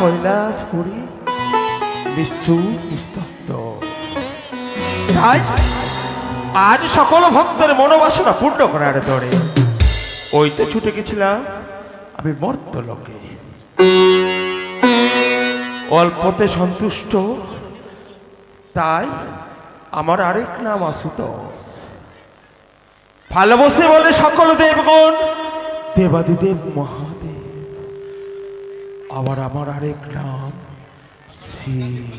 কৈলাসপুরী নিশ্চুপ নিস্তব্ধ। তাই আজ সকল ভক্তের মনোবাসনা পূর্ণ করার দরে ওইতে ছুটে গেছিলাম আমি মর্তলোকে। অল্পতে সন্তুষ্ট, তাই আমার আরেক নাম আশুতোষ। ভালোবসে বলে সকল দেবগণ দেবাদিদেব মহাদেব। আবার আমার আরেক নাম শিব।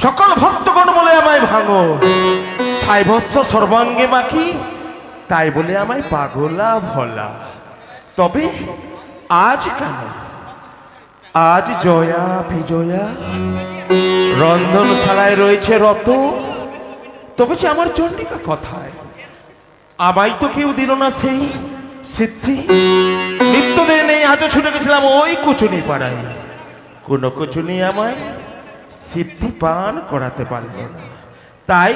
সকল ভক্তগণ বলে আমায় ভাঙো, ছাই ভস্য সর্বাঙ্গে মাখি, তাই বলে আমায় পাগলা ভোলা। তবে আজ কেন? আজ জয়া বিজয়া রন্ধনশালায় রয়েছে রত, তবে যে আমার চণ্ডিকা কথায় আমায় তো কেউ দিল না সেই সিদ্ধি। নিত্যদিন নেই, আজও ছুটে গেছিলাম ওই কুচুনি পাড়ায়। কোনো কুচুনি আমায় সিদ্ধি পান করাতে পারল না, তাই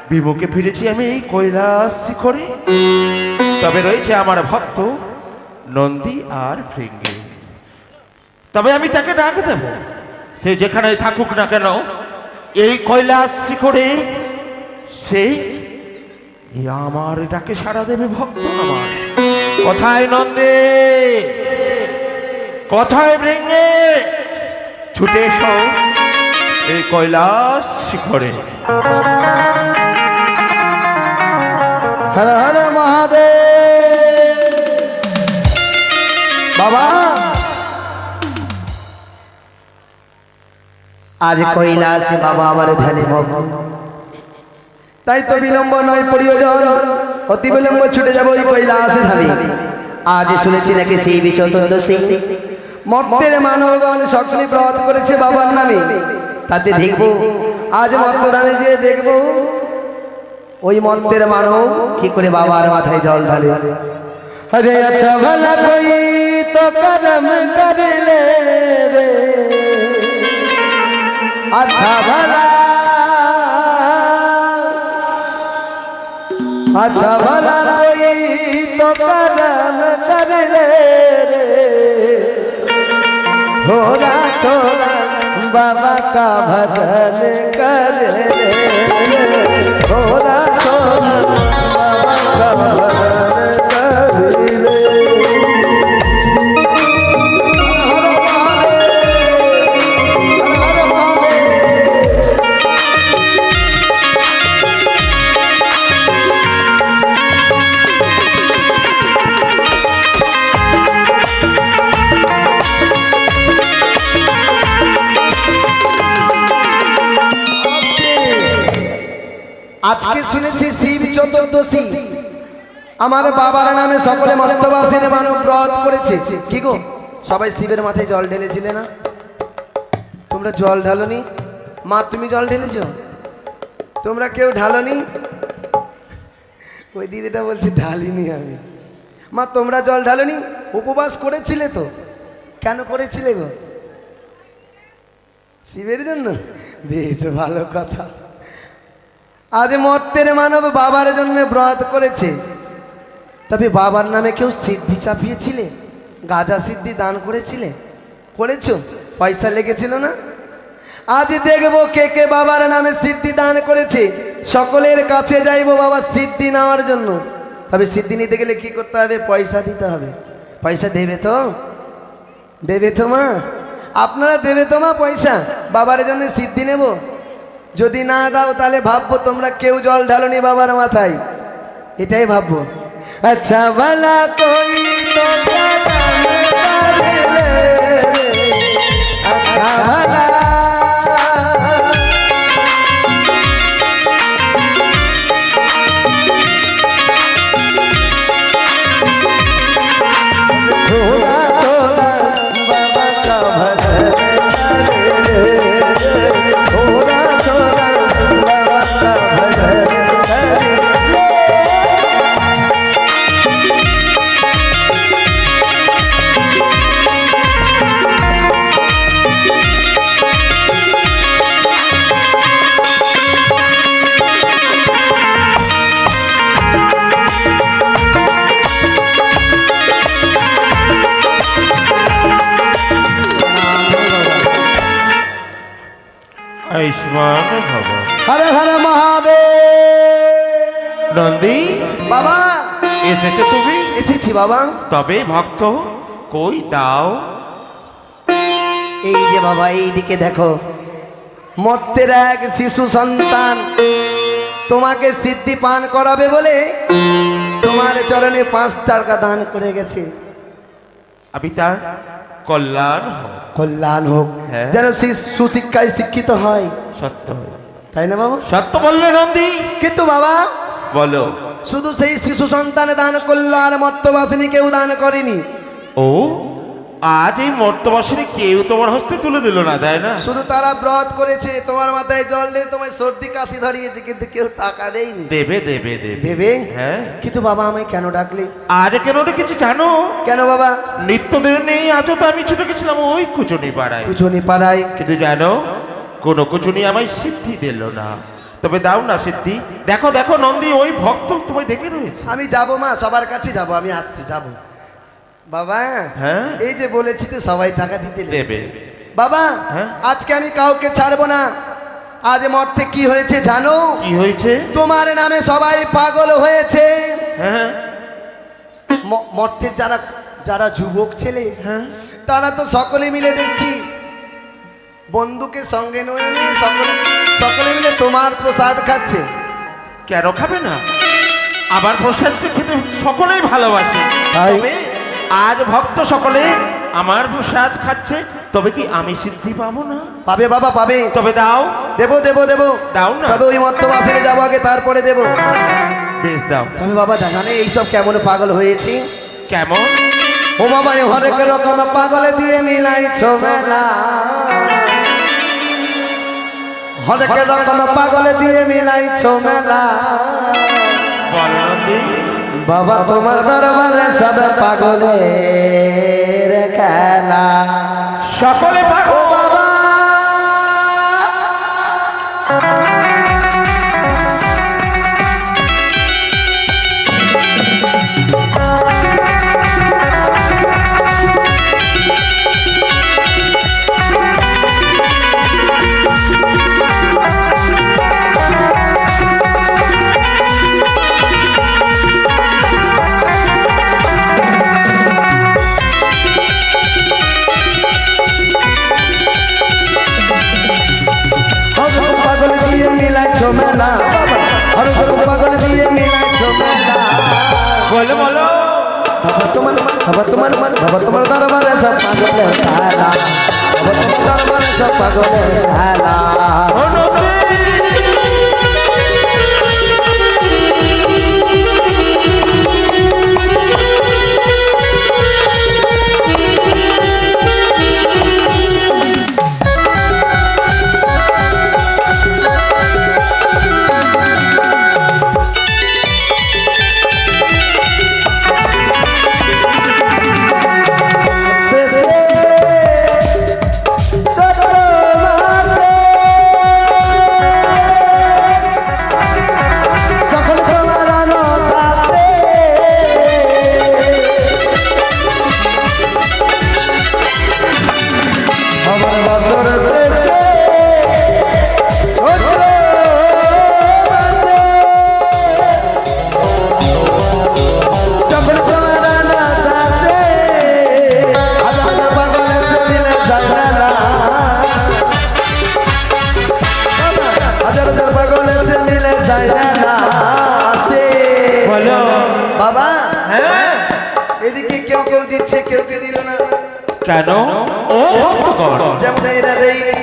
বিমুখে ফিরেছি আমি এই কৈলাস শিখরে। তবে রয়েছে আমার ভক্ত নন্দী আর ভৃঙ্গি, তবে আমি তাকে ডাক দেব, সে যেখানে থাকুক না কেন এই কৈলাস শিখরে সে আমার ডাকে সাড়া দেবে। ভক্ত আমার কোথায় নন্দে, কোথায় ভৃঙ্গে, ছুটে এসো এই কৈলাস শিখরে। হর হর মহাদেব। বাবা আজ কৈলাসে বাবা আমার ধ্যানে মগ্ন, তাই তো বিলম্ব নয় প্রিয়জন, অতি বিলম্ব ছুটে যাবো ওই কৈলাসে ধামে। আজ শুনেছি নাকি সেই চতুর্দশী মর্তের মানবগণ সকলে ব্রত করেছে বাবার নামে। তাতে দেখবো আজ মর্তধামে গিয়ে দেখবো ওই মর্তের মানব কি করে বাবার মাথায় জল ঢালে। আরে আচ্ছা ভলা কই তো করম করলে রে, আচ্ছা ভলা, আচ্ছা ভলা কই তো করম করলে রে, थोड़ा थोड़ा बाबा का भजन कर रे, थोड़ा थोड़ा बाबा का भजन कर रे। আজকে শুনেছি শিব চতুর্দশী, আমার বাবার নামে সকলে মর্তবাসীর মানব ব্রত করেছে। কি গো সবাই শিবের মাথায় জল ঢেলেছিলে না? তোমরা জল ঢালোনি? মা তুমি জল ঢেলেছ? তোমরা কেউ ঢালোনি? ওই দিদিটা বলছে ঢালিনি আমি। মা তোমরা জল ঢালোনি? উপবাস করেছিলে তো? কেন করেছিলে গো? শিবের জন্য? বেশ ভালো কথা। আজ মর্তের মানব বাবার জন্য ব্রত করেছে, তবে বাবার নামে কেউ সিদ্ধি চাপিয়েছিলে? গাজা সিদ্ধি দান করেছিলে? করেছো? পয়সা লেগেছিল না? আজ দেখবো কে কে বাবার নামে সিদ্ধি দান করেছে। সকলের কাছে যাইবো বাবা সিদ্ধি নেওয়ার জন্য। তবে সিদ্ধি নিতে গেলে কি করতে হবে? পয়সা দিতে হবে। পয়সা দেবে তো? দেবে তো মা? আপনারা দেবে তো মা পয়সা? বাবার জন্য সিদ্ধি নেব। যদি না দাও তাহলে ভাববো তোমরা কেউ জল ঢালোনি বাবার মাথায়, এটাই ভাববো। আচ্ছা ভালা কই তো আচ্ছা ভালা, थोड़ा थोड़ा बाबा का भजन करे, थोड़ा थोड़ा बाबा का भजन करे। আয়ুষ্মান ভব। হরে হরে মহাদেব। নন্দী বাবা এসেছে তুমি? এসেছি বাবা। তবে ভক্ত কই দাও? এই যে বাবা, এইদিকে দেখো, মর্তের এক শিশু সন্তান তোমাকে সিদ্ধি পান করাবে বলে তোমার চরণে 5 টাকা দান করে গেছে। আমি তার কল্যাণ হোক। কল্যাণ হোক, হ্যাঁ। যেন সে সুশিক্ষায় শিক্ষিত হয়, সত্য তাই না বাবা? সত্য বললে নন্দী। কিন্তু বাবা বলো। শুধু সেই শিশু সন্তানে দান করলো, আর মর্তবাসিনী কেউ দান করেনি। ও, আজ এই মর্তবাসীরে কেউ তোমার হস্তে তুলে দিল না, তাই না? শুধু তারা ব্রত করেছে, তোমার মাথায় জল দিয়ে তোমায় সর্দি কাশি ধরিয়েছে, কিন্তু কেউ টাকা দেয়নি। দেবে দেবে দেবে দেবে? হ্যাঁ। কিন্তু বাবা আমায় কেন ডাকলে? আজ কেন কিছু জানো? কেন বাবা? নিত্যদের নেই, আজও তো আমি ছুটে গেছিলাম ওই কুচুনি পাড়ায়। কুচুনি পাড়ায়? কিন্তু জানো, কোনো কুচুনি আমায় সিদ্ধি দিল না। তবে দাও না সিদ্ধি। দেখো দেখো নন্দী, ওই ভক্ত তোমায় ডেকে রয়েছে। আমি যাবো মা, সবার কাছে যাবো, আমি আসছি, যাবো বাবা। হ্যাঁ। এই যে বলেছি তো সবাই টাকা দিতে লেগেছে। দেবে। বাবা হ্যাঁ। আজকে আমি কাউকে ছাড়বো না। আজ মর্তে কি হয়েছে জানো? কি হয়েছে? তোমার নামে সবাই পাগল হয়েছে। হ্যাঁ মর্তের যারা যারা যুবক ছেলে, হ্যাঁ। তারা তো সকলে মিলে দেখছি বন্ধুকে সঙ্গে নিয়ে সকলে মিলে তোমার প্রসাদ খাচ্ছে। কেন খাবে না? আবার প্রসাদ যে খেতে সকলেই ভালোবাসে। তাই? তবে আজ ভক্ত সকলে আমার প্রসাদ খাচ্ছে, তবে কি আমি সিদ্ধি পাবো না? পাবে বাবা, পাবে। তবে দাও। দেবো দেবো দেবো। দাও না। তবে ওই মর্তবাসীরে যাবো আগে, তারপরে দেবো। বেশ দাও। তবে বাবা জানে এইসব কেমন পাগল হয়েছি? কেমন? ও বাবা হরেক রকম পাগলে দিয়ে মিলাইছো মেলা, হরেক রকম পাগলে দিয়ে মিলাইছো মেলা। বলো নন্দী। বাবা তোমার দরবারে সব পাগলের খেলা। সকলে ও পাগল। বাবা পাগল দিয়ে মিলাইছো মেলা, হরেক রকম পাগল দিয়ে মিলাইছো মেলা। বলো বলো। বাবা তোমার দরবারে সব পাগলের খেলা, বাবা তোমার দরবারে সব পাগলের খেলা। ও নন্দী। বাবা হ্যাঁ। এদিকে কেউ কেউ দিচ্ছে, কেউ কেউ দিল না। কেন? ও ভক্তগণ, যেমন এরা দেয়নি।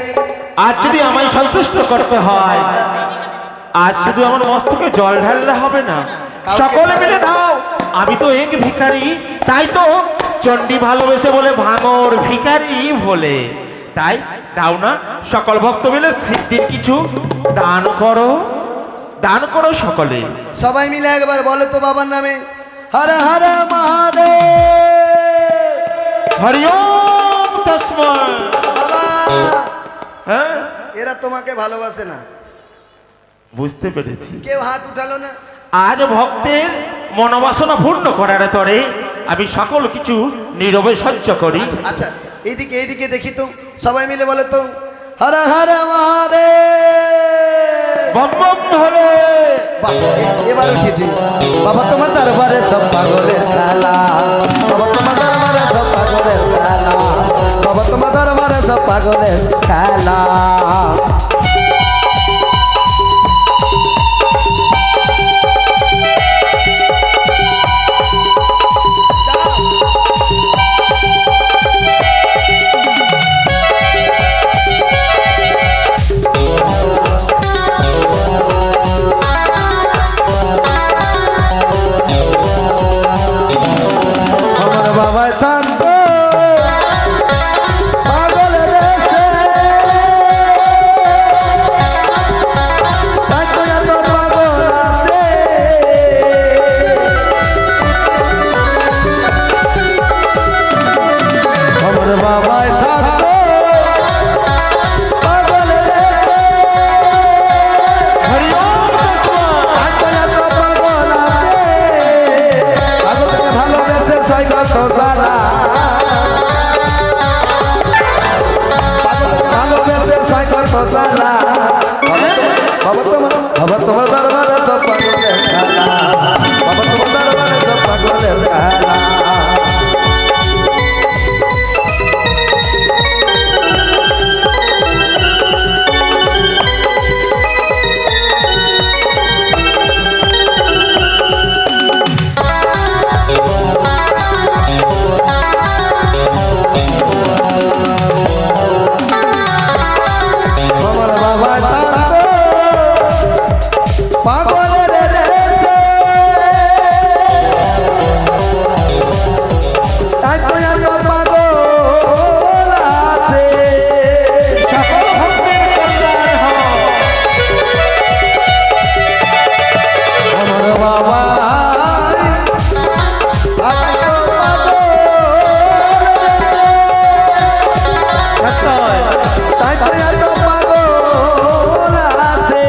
আজ যদি আমায় সন্তুষ্ট করতে হয়, আজ শুধু আমার মস্তকে জল ঢাললে হবে না, সকলে মিলে দাও। আমি তো এক ভিখারি, তাই তো চণ্ডী ভালোবেসে বলে ভাঙর ভিখারি বলে। তাই দাও না, সকল ভক্ত মিলে সিদ্ধির কিছু দান করো, দান করো সকলে। সবাই মিলে একবার বলো তো বাবার নামে, হর হর মহাদেব। হরি ওম তস্মৈ। বাবা হ্যাঁ, এরা তোমাকে ভালোবাসে না। বুঝতে পেরেছি। কেউ হাত উঠালো না। আজ ভক্তের মনোবাসনা পূর্ণ করার তরে আমি সকল কিছু নীরবে সহ্য করি। আচ্ছা এইদিকে এইদিকে দেখি তো, সবাই মিলে বলো তো, হর হর মহাদেব। বম বম ভোলে। বাহ, এবার উঠেছে। বাবা তোমার দরবারে সব পাগলের খেলা, বাবা তোমার দরবারে সব পাগলের খেলা, বাবা তোমার দরবারে সব পাগলের খেলা। আমার বাবা শান্ত পাগলের দেশে, তাই তো এত পাগল আছে। আমার বাবা শান্ত পাগলের দেশে, হরি ওম তৎসৎ। তাই তো এত পাগল আছে। পাগলকে ভালোবেসে ছয় কত জ্বালা, পাগলকে ভালোবেসে ছয় কত জ্বালা। বাবা তোমার দরবারে সব পাগলের খেলা, বাবা তোমার দরবারে সব পাগলের খেলা। আমার বাবা শান্ত পাগলের দেশে, তাই তো এত পাগল আছে। সকল ভক্তের কল্যাণ হোক। আমার বাবা তৎসৎ। তাই তো এত পাগল আছে।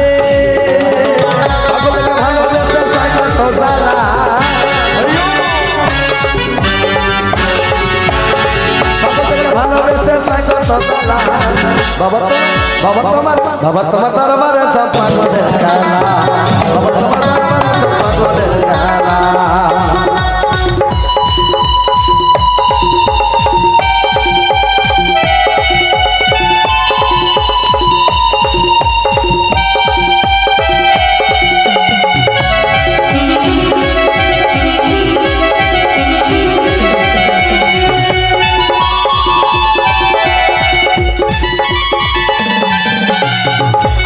পাগলকে ভালোবেসে ছয় কত জ্বালা, হরি ওম। পাগলকে ভালোবেসে ছয় কত জ্বালা। বাবা তোমার দরবারে সব পাগলের খেলা, বাবা তোমার দরবারে সব পাগলের খেলা।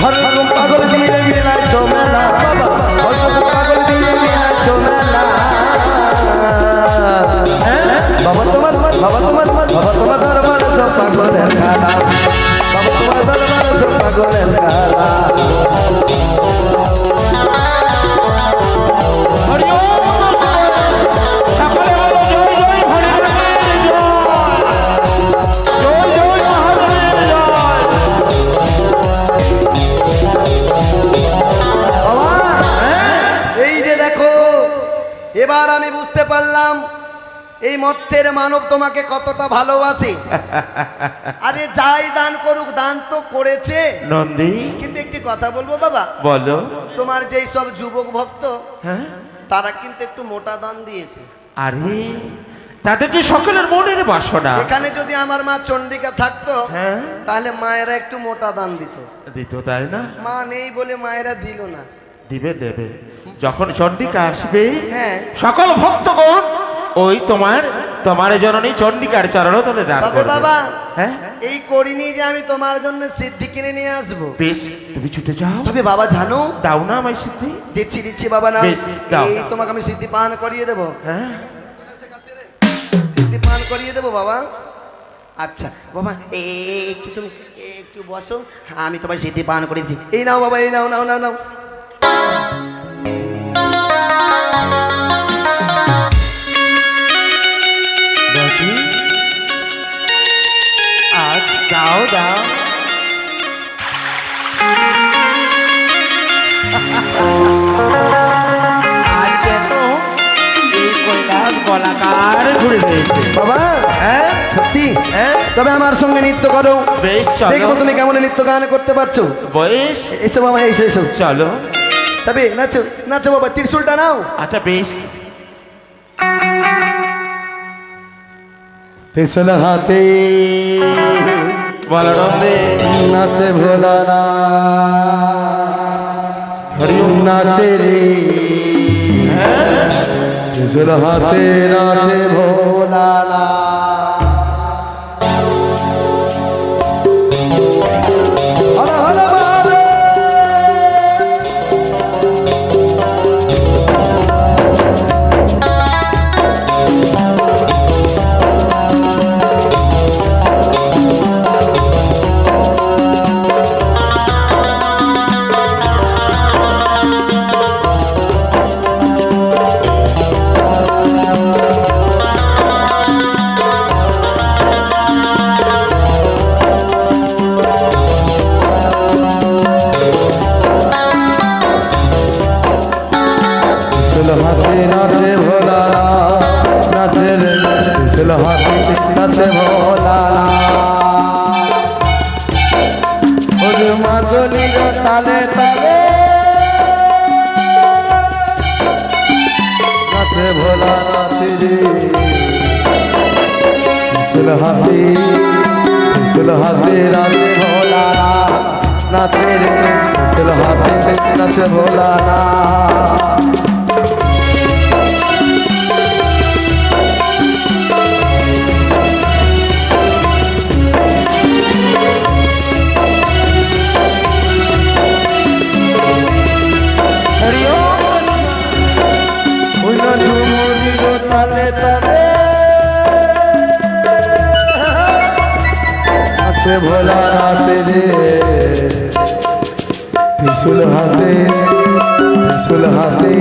হর রকম পাগল দিয়ে মিলাইছো মেলা, বাবা হর রকম পাগল দিয়ে মিলাইছো মেলা। বাবা তোমার দরবারে সব পাগলের খেলা, বাবা তোমার দরবারে সব পাগলের খেলা। হরি ওম তৎসৎ। সকলে বলো জয় জয় হরিহরের জয়। জয় জয় মহাদেবের জয়। বাবা এই যে দেখো, এবার আমি বুঝতে পারলাম এই মর্তের মানব তোমাকে কতটা ভালোবাসে। আরে যাই দান করুক, দান তো করেছে। নন্দী কিন্তু একটি কথা বলবো বাবা, বলো। তোমার যেই সব যুবক ভক্ত হ্যাঁ, তারা কিন্তু একটু মোটা দান দিয়েছে। আরে তাদের যে সকলের মনের বাসনা। এখানে যদি আমার মা চন্ডিকা থাকতো, হ্যাঁ, তাহলে মায়েরা একটু মোটা দান দিত। দিত তাই না? মা নেই বলে মায়েরা দিল না। দিবে দেবে। যখন চন্ডিকা আসবে, হ্যাঁ। সকল ভক্তগণ ওই তোমার জননী চন্ডিকার চরণ তলে দান তবে করবে। বাবা হ্যাঁ, এই করিনি যে আমি তোমার জন্য সিদ্ধি কিনে নিয়ে আসবো। বেশ, তুমি ছুটে যাও। তবে বাবা জানো, দাও না আমায় সিদ্ধি। দিচ্ছি বাবা না। বেশ, দাও। এই তোমাকে আমি সিদ্ধি পান করিয়ে দেবো, হ্যাঁ, সিদ্ধি পান করিয়ে দেবো বাবা। আচ্ছা বাবা, একটু তুমি একটু বসো, আমি তোমায় সিদ্ধি পান করিয়ে দিচ্ছি। এই নাও বাবা, এই নাও নাও নাও নাও। দাদি, আজ দাও দাও। আজ যেন এই কৈলাস গোলাকার ঘুরে রয়েছে। বাবা হ্যাঁ, সত্যি সিদ্ধি, হ্যাঁ। তবে আমার সঙ্গে নৃত্য করো। বেশ চলো। দেখবো তুমি কেমন নৃত্য গান করতে পারছো। বেশ এসো বাবা, এসো এসো। চলো। তবে নাচো নাচো বাবা, ত্রিশূলটা নাও। আচ্ছা বেশ। ত্রিশূল হাতে বলরামে নাচে ভোলা না, হরি ওম। নাচে রে ত্রিশূল হাতে নাচে ভোলা না। হলো হলো বাবা। ত্রিশূল হাতে নাচে ভোলা না, নাচে রে ত্রিশূল হাতে নাচে ভোলা না। ওর মাদলির তালে তালে নাচে ভোলা নাচে রে ত্রিশূল হাতে, ত্রিশূল হাতে নাচে ভোলা না, নাচে রে ত্রিশূল হাতে নাচে ভোলা না। হরি ওম। ওই না ঝুমুরির তালে তালে নাচে ভোলা নাচে রে ত্রিশূল হাতে, ত্রিশূল হাতে,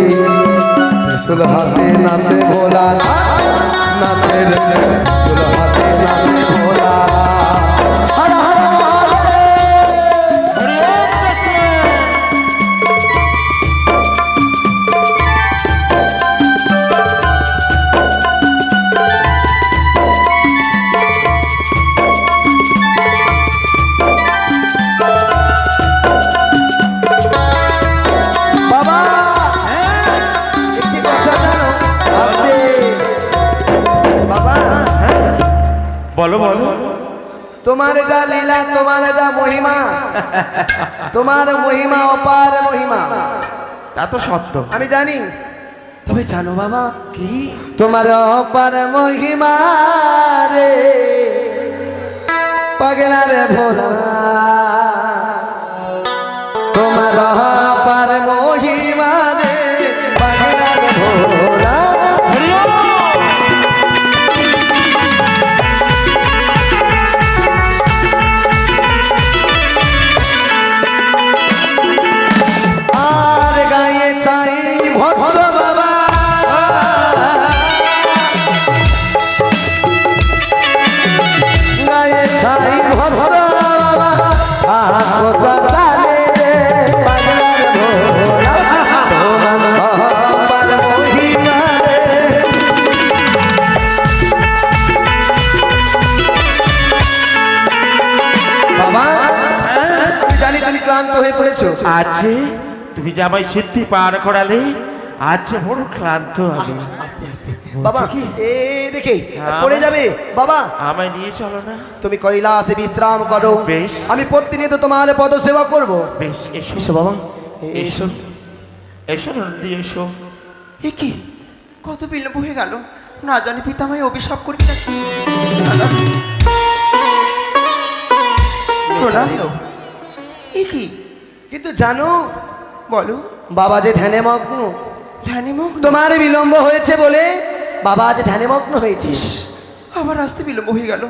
ত্রিশূল হাতে নাচে ভোলা না, নাচে রে ত্রিশূল হাতে নাচে ভোলা না। হর হর হরি ওম কৃষ্ণ। বাবা একটি কথা জানো? আসবে বাবা। বলো বলো। তোমার যা লীলা, তোমার যা মহিমা, তোমার মহিমা অপার মহিমা, তা তো সত্য। আমি জানি। তবে জানো বাবা, কি? তোমার অপার মহিমা রে পাগলা রে ভোলা, তোমার অপার মহিমা রে পাগলা রে ভোলা। হরি ওম। আর গায়ে চাই ভস্ম বাবা, গায়ে চাই ভস্ম বাবা, আপোষা চালে রে পাগলার ভোলা, তোমার অপার মহিমা রে। বাবা আমি জানি তুমি ক্লান্ত হয়ে পড়েছো। আজ তুমি যে আমায় সিদ্ধি পার করালে, আজ বড় ক্লান্ত আমি। আস্তে আস্তে বাবা, কি? এই দেখে হ্যাঁ, পড়ে যাবে বাবা। আমায় নিয়ে চলো না। তুমি কৈলাসে বিশ্রাম করো, বেশ। আমি প্রতিনিয়ত তোমার পদ সেবা করব। বেশ এসো। এসো বাবা, এসো। এসো নন্দী এসো। এ কি কত বিলম্ব হয়ে গেল, না জানি পিতা আমায় অভিশাপ করবে নাকি। প্রণাম। এ কি কিন্তু জানো বলো। বাবা যে ধ্যানে মগ্ন, ধ্যানে মুখ তোমার বিলম্ব হয়েছে বলে বাবা আজ ধ্যানে মগ্ন হয়েছিস। আবার আসতে বিলম্ব হয়ে গেল,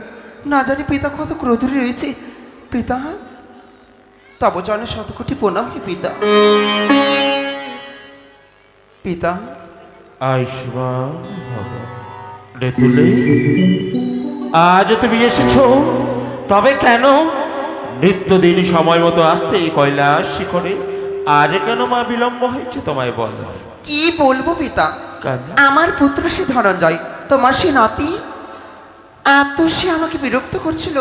না জানি পিতা কত ক্রোধে রয়েছে। পিতা তব চরণে শতকোটি প্রণাম হে পিতা। পিতা আয়ুষ্মান ভব। রে তুলে আজ তুমি এসেছো, তবে কেন নিত্যদিন সময় মতো আসতে এই কৈলাস শিখরে আজ কেন মা বিলম্ব হয়েছে তোমায় বল। কি বলবো পিতা, কেন? আমার পুত্র সে ধনঞ্জয়, তোমার সে নাতি এত সে আমাকে বিরক্ত করছিল,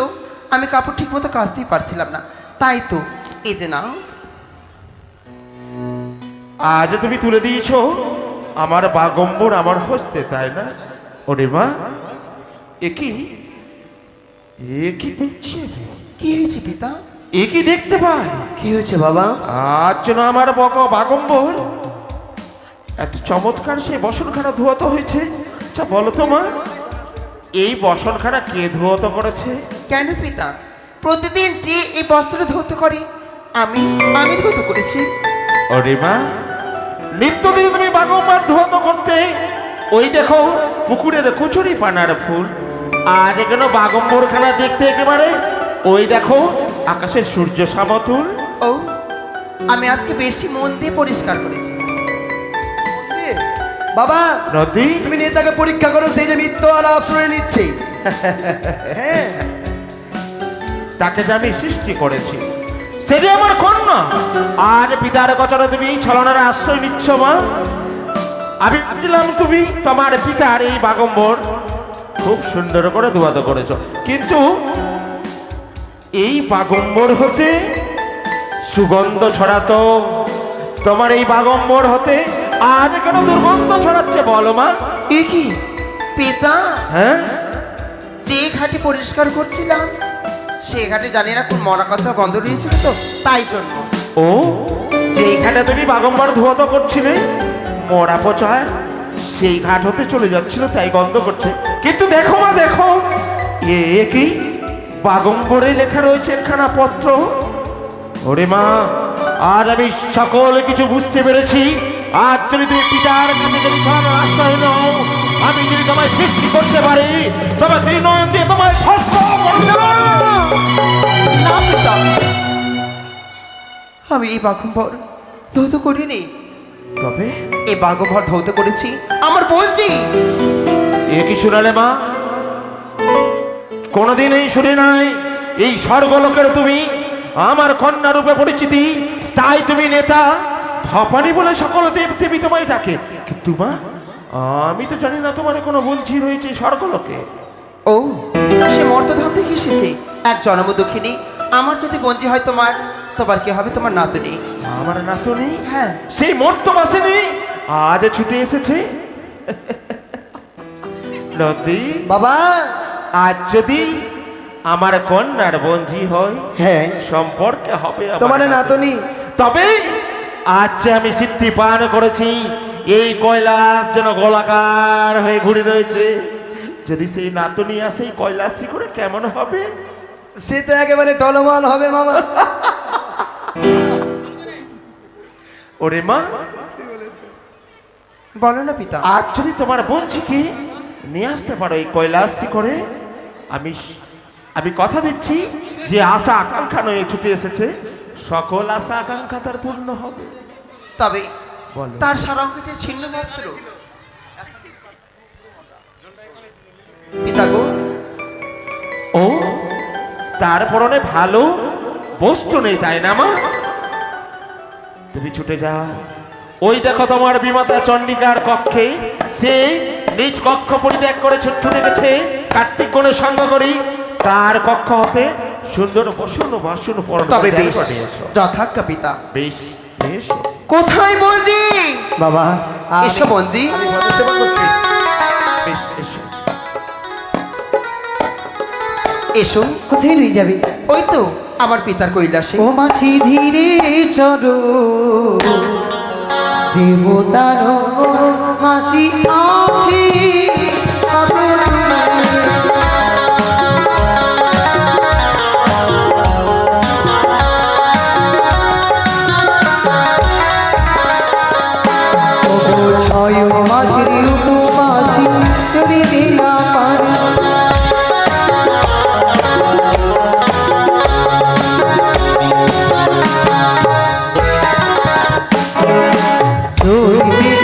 আমি কাপড় ঠিক মতো কাচতেই পারছিলাম না। তাই তো এই যে নাও। আজ তুমি তুলে দিয়েছো আমার বাগম্বর আমার হস্তে, তাই না? ওরে মা, একই দেখছি আমি। কি হয়েছে পিতা? একই দেখতে পাই। কি হয়েছে বাবা? আজ যেন আমার বাগম্বর এত চমৎকার সে বসনখানা ধুয়ত হয়েছে। আচ্ছা বলো তো মা, এই বসনখানা কে ধুয়ত করেছে? কেন পিতা? প্রতিদিন যে এই বস্ত্র ধৌত করে আমি ধৌত করেছি। ওরে মা, নিত্যদিন তুমি বাগম্বর ধুয়ত করতে। ওই দেখো পুকুরের কচুরি পানার ফুল, আজ কেন বাগম্বর খানা দেখতে একেবারে ওই দেখো আকাশের সূর্য সমতুল। ও, আমি আজকে বেশি মন দিয়ে পরিষ্কার করেছি। বাবা নদী, তুমি নেতাকে পরীক্ষা করো, সেই যে মিথ্য আর আশ্রয় নিচ্ছে। হ্যাঁ, তাকে যে আমি সৃষ্টি করেছি, সে যে আমার কন্যা। আজ পিতার গচরে তুমি ছলনার আশ্রয় নিচ্ছ মা। আমি বুঝলাম তুমি তোমার পিতার এই বাগম্বর খুব সুন্দর করে ধুয়াতো করেছ, কিন্তু এই বাগম্বর হতে সুগন্ধ ছড়াতো, তোমার এই বাগম্বর হতে আজ কেন দুর্গন্ধ ছড়াচ্ছে বলো মা? এ কি পিতা? হ্যাঁ, যে ঘাটে পরিষ্কার করছিলাম সে ঘাটে জানি না কোন মরা কাঁচা গন্ধ রয়েছিল, তো তাই জন্য। ও, যেইখানে তুমি বাগম্বর ধুয়াতো করছিলে মরা পচা সেই ঘাট হতে চলে যাচ্ছিল, তাই গন্ধ করছে। কিন্তু দেখো মা, দেখো এ কি বাগম্বরে লেখা রয়েছে একখানা পত্র। ওরে মা, আজ আমি সকল কিছু বুঝতে পেরেছি। আজ যদি তুমি পিতার কাছে যদি ছড়ানোর আশ্রয় নাও, আমি যদি তোমায় সৃষ্টি করতে পারি, তোমার ত্রিনয়ন দিয়ে তোমায় ভস্ম করতে পারি। না পিতা, আমি এই বাঘম্বর ধৌত করিনি। তবে এই বাঘম্বর ধৌত করেছি আমার বলছি। এ কি শুনালে মা? কোনদিন এই শুনি নাই এই স্বর্গলোকের তুমি আমার কন্যা রূপে পরিচিতি, তাই তুমি নেতা ধপানি বলে সকল দেব দেবী তোমায় ডাকে। কিন্তু মা, আমি তো জানি না তোমার কোনো বঞ্চি রয়েছে স্বর্গলোকে। ও, সে মর্তধাম থেকে এসেছে এক জন্ম দুঃখিনী। আমার যদি বঞ্জি হয় তোমার কি হবে? তোমার নাতনি। আমার নাতনি? হ্যাঁ। সেই মর্ত বাসেনি আজ ছুটে এসেছে। নদী বাবা আজ যদি আমার কন্যার বঞ্জি হয়, হ্যাঁ সম্পর্কে হবে আমার তোমার নাতনি। তবে আজ যে আমি সিদ্ধি পান করেছি, এই কৈলাস যেন গোলাকার হয়ে ঘুরে রয়েছে। যদি সেই নাতনি আসে কৈলাসী করে কেমন হবে? সে তো একেবারে টলমল হবে মামা। ওরে মা, বলো না পিতা। আজ যদি তোমার বঞ্চিকে নিয়ে আসতে পারো এই কৈলাসী করে, আমি কথা দিচ্ছি যে আশা আকাঙ্ক্ষা নয় ছুটে এসেছে, সকল আশা আকাঙ্ক্ষা তার পূর্ণ হবে। তবে বলো। তার সারা অঙ্গ যে ছিন্ন বস্ত্র পিতা গো। ও, তার পরনে ভালো বস্তু নেই, তাই না মা? তুমি ছুটে যাও, ওই দেখো তোমার বিমাতা চণ্ডিকার কক্ষে সে নিজ কক্ষ পরিত্যাগ করে ছুটে গেছে কার্তিক গণের সঙ্গ করি। তার কক্ষ হতে সুন্দর বসুন বাসন পরনে তবে বেশ, যথাজ্ঞা পিতা। বেশ বেশ। কোথায় বঞ্জি? বাবা এসো বঞ্জি। আমি পদসেবা করছি। বেশ এসো। এসো। কোথায় রয়ে যাবে? ওই তো আমার পিতার কৈলাসে। ও মাছি ধীরে চলো দেবতার মাসি আছি ছয় মাসের উপবাসী যদি দিনা পারি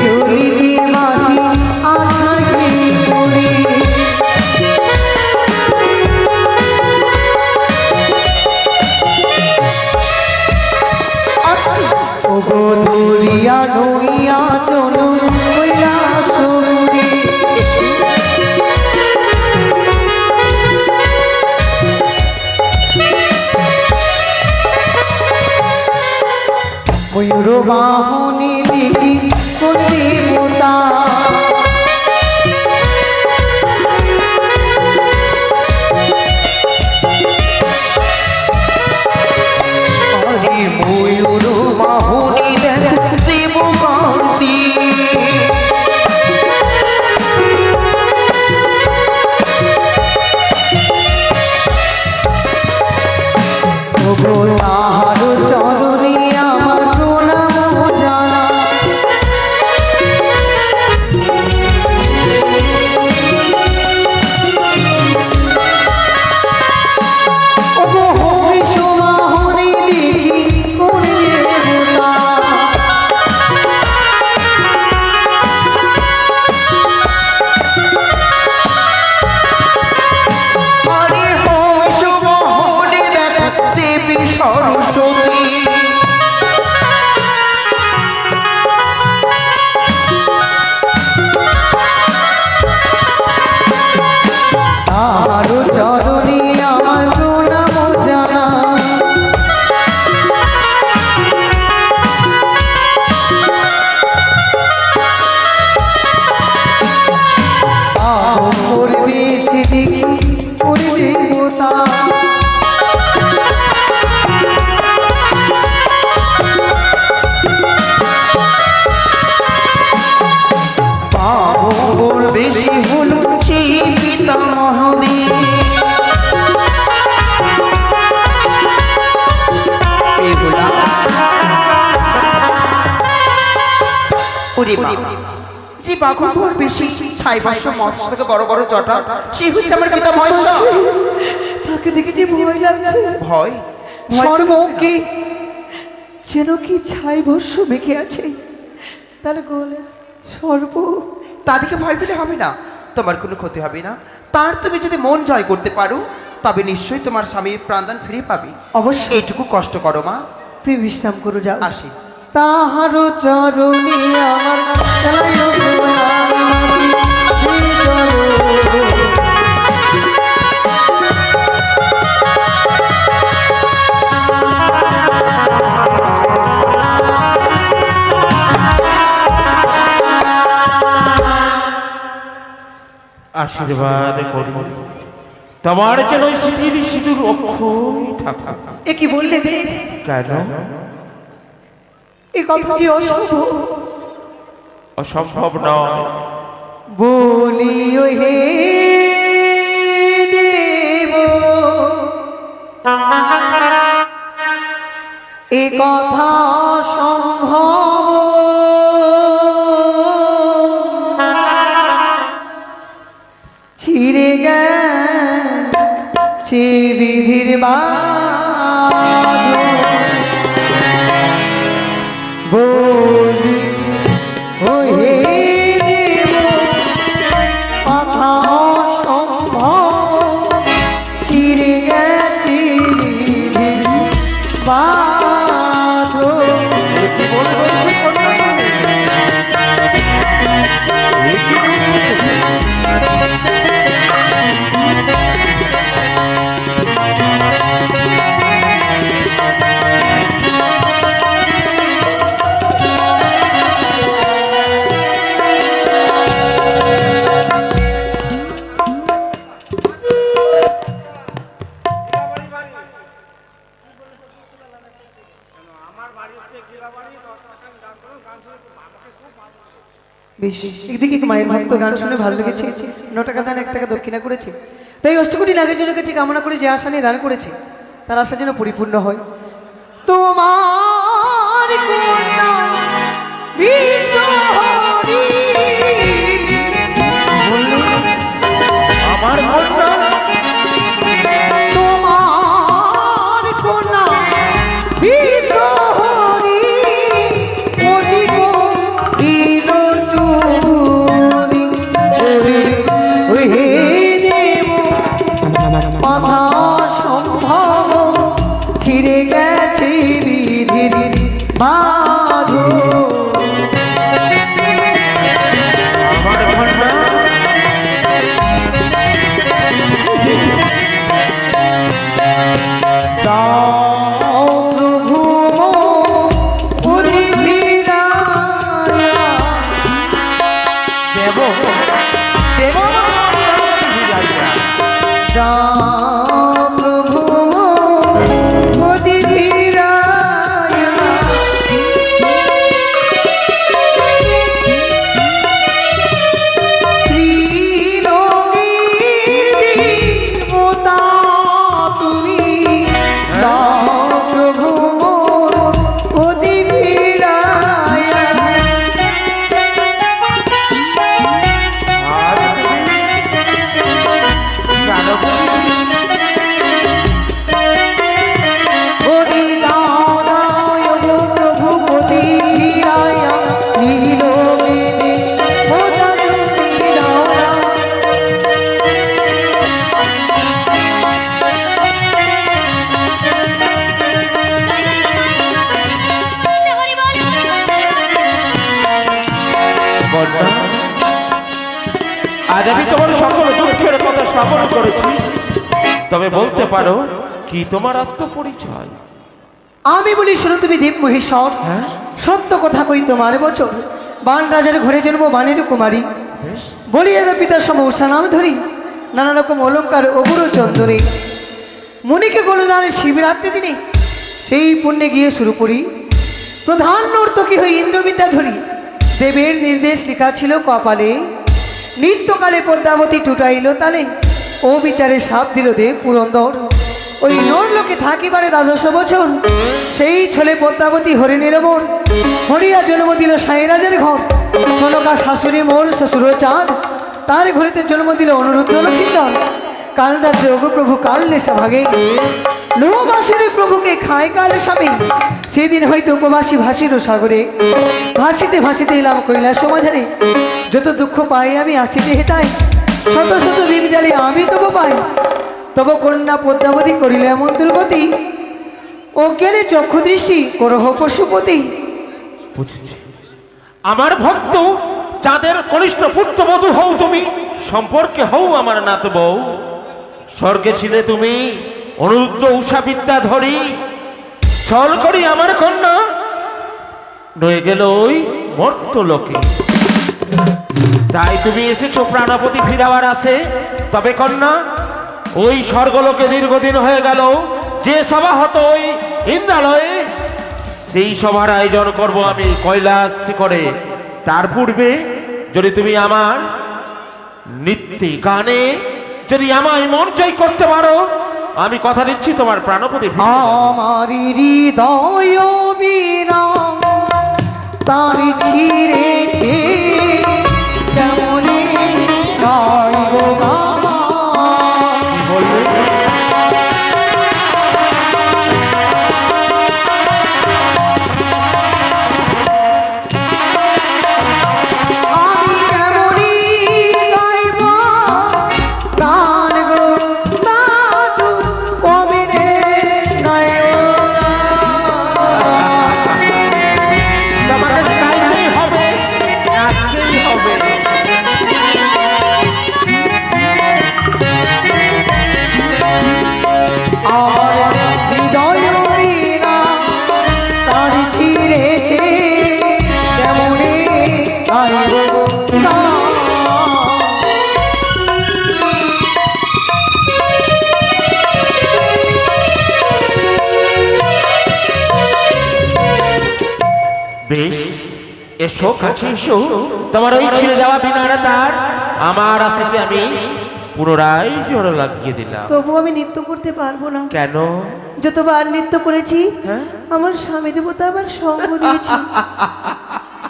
চলিতে মাসি আঠাকে পড়ি ও গো ধরিয়া নইয়া চলো কৈলাস বাহনে দেখি কোন দেবতা আরে ময়ূর বাহনে দেখো দেবকান্তি ওগো তাহার চরণে আমার প্রণাম জানা ওগো হরি সোমাহরি দেখি কোন দেবতা আরে হংস বাহনে দেখো দেবী সরস্বতী তাহার চরণে আমার প্রণাম জানা আহ করবে সেদিকে কোন দেবতা বাবুর বেশি হল সেই পিতা মহাদেব এগুলা ওরে বাবা যে বাঘুর বেশি ছাই বাস্য মৎস্য থেকে বড় বড় জটা সে হচ্ছে আমার পিতা মহেশ্বর তাকে দেখে যে ভয় লাগছে ভয় সর্বকে যেন কি ছাই ভস্য মেখে আছে তার গলে সর্ব তাদেরকে ভয় পেলে হবে না তোমার কোনো ক্ষতি হবে না তার তুমি যদি মন জয় করতে পারো তবে নিশ্চয়ই তোমার স্বামীর প্রাণদান ফিরে পাবে অবশ্যই এইটুকু কষ্ট করো মা তুই বিশ্রাম করো যাও আসি তাহার চরণে আমার চালায় প্রণাম মাসি, হে চরণ। আশীর্বাদ করুন তোমার যেন ওই সিঁথির সিঁদুর অক্ষয় থাকা। এ কি বললে দেব কেন এ কথা যে অসম্ভব অসম্ভব নয়? বলিও হে দেব এ কথা সম্ভব ছিঁড়ে গেছে বিধির বাঁধন। বলি ও হে দেব কথা অসম্ভব ছিঁড়ে গেছে বিধির বাঁধন। বেশ একদিকে মায়ের ভক্ত গান শুনে ভালো লেগেছে, 9 টাকা দান 1 টাকা দক্ষিণা করেছে, তাই অষ্টকোটি নাগের জন্য কাছে কামনা করে যে আশা নিয়ে দান করেছে তার আশা যেন পরিপূর্ণ হয়। তোমার কন্যা বিশ্বহরি আমার কন্যা তোমার কন্যা বিশ্বহরি অধিক দিনচুরি ওরে হে দেব কথা সম্ভব ছিঁড়ে গেছে বিধির বাঁধন। আমার কন্যা দাও প্রভু পরিবি কন্যা, আজ আমি তোমার সকল দুঃখের কথা শ্রবণ করেছি, তবে বলতে পারো কি তোমার আত্মপরিচয়? আমি বলি শুনো তুমি দেব মহেশ্বর, হ্যাঁ? সত্য কথা কই তোমার বচন। বান রাজার ঘরে জন্ম বানের কুমারী, বেশ, বলি এর পিতার সমস্যা নাম ধরি, নানা রকম অলঙ্কার অগুর চন্দনে মুনিকে গণদান শিবরাত্রি দিনে সেই পুণ্যে গিয়ে শুরু করি। প্রধান নর্তকী হয়ে ইন্দ্রবিদ্যা ধরি, দেবের নির্দেশ লেখা ছিল কপালে, নৃত্যকালে পদ্মাবতী টুটাইল তালে, ও বিচারে সাপ দিল দেব পুরন্দর। ওই নরলোকে থাকিবারে 12 বছর, সেই ছোলে পদ্মাবতী হরিণের মোর, হরিয়া জন্ম দিল সাই রাজের ঘর। সনকা শাশুড়ি মোর শ্বশুর চাঁদ, তার ঘরেতে জন্ম দিল অনুরুদ্ধ লক্ষ্মীন্দর। কাল রাত্রে অগ্রপ্রভু কাল নেশা ভাগে, লোহবাসীর প্রভুকে খায় কাল স্বামী। সেদিন হয়তো উপবাসী ভাসির সাগরে, ভাসিতে ভাসিতে এলাম কৈলাস মাঝারে। যত দুঃখ পাই আমি আসিতে হেতাই, শত শত দীপ জ্বালি আমি তব পাই। তব কন্যা পদ্মাবতী করিলে এমন দুর্গতি, অজ্ঞানে চক্ষু দৃষ্টি করহ পশুপতি। বুঝেছি। আমার ভক্ত চাঁদের কনিষ্ঠ পুত্রবধূ হও তুমি, সম্পর্কে হও আমার নাত বউ। স্বর্গে ছিলে তুমি অনুরুদ্ধ উষা বিদ্যা ধরি, ছল করি আমার কন্যা রয়ে গেল ওই মর্ত লোকে। তাই তুমি এসেছো প্রাণপতি ফিরাবার আছে। তবে কন্যা, ওই স্বর্গলোকে দীর্ঘদিন হয়ে গেল যে সভা হতো ওই ইন্দ্রালয়ে, সেই সভার আয়োজন করব আমি কৈলাস শিখরে। তার পূর্বে যদি তুমি আমার নৃত্যে গানে যদি আমায় মন জয় করতে পারো, আমি কথা দিচ্ছি তোমার প্রাণপতি আমার হৃদয় বীরা তার ছিঁড়েছে কেমনে গাইব বাবা। বলবে আমি কেমনি গাইব গান গো দাদু কবে রে গাইব। তোমাকে গাইতেই হবে, নাচতেই হবে। আমার হৃদয় বীরা তার ছিঁড়েছে কেমনে গাইব গান। বেশ, এসো কাছে এসো। তোমার ওই ছিঁড়ে যাওয়া বিনার তার আমার আশিসে আমি পুনরায় জোড়ো লাগিয়ে দিলাম। তবু আমি নৃত্য করতে পারবো না। কেন? যতবার নৃত্য করেছি হ্যাঁ? আমার স্বামী দেবতা আমার সঙ্গ দিয়েছে,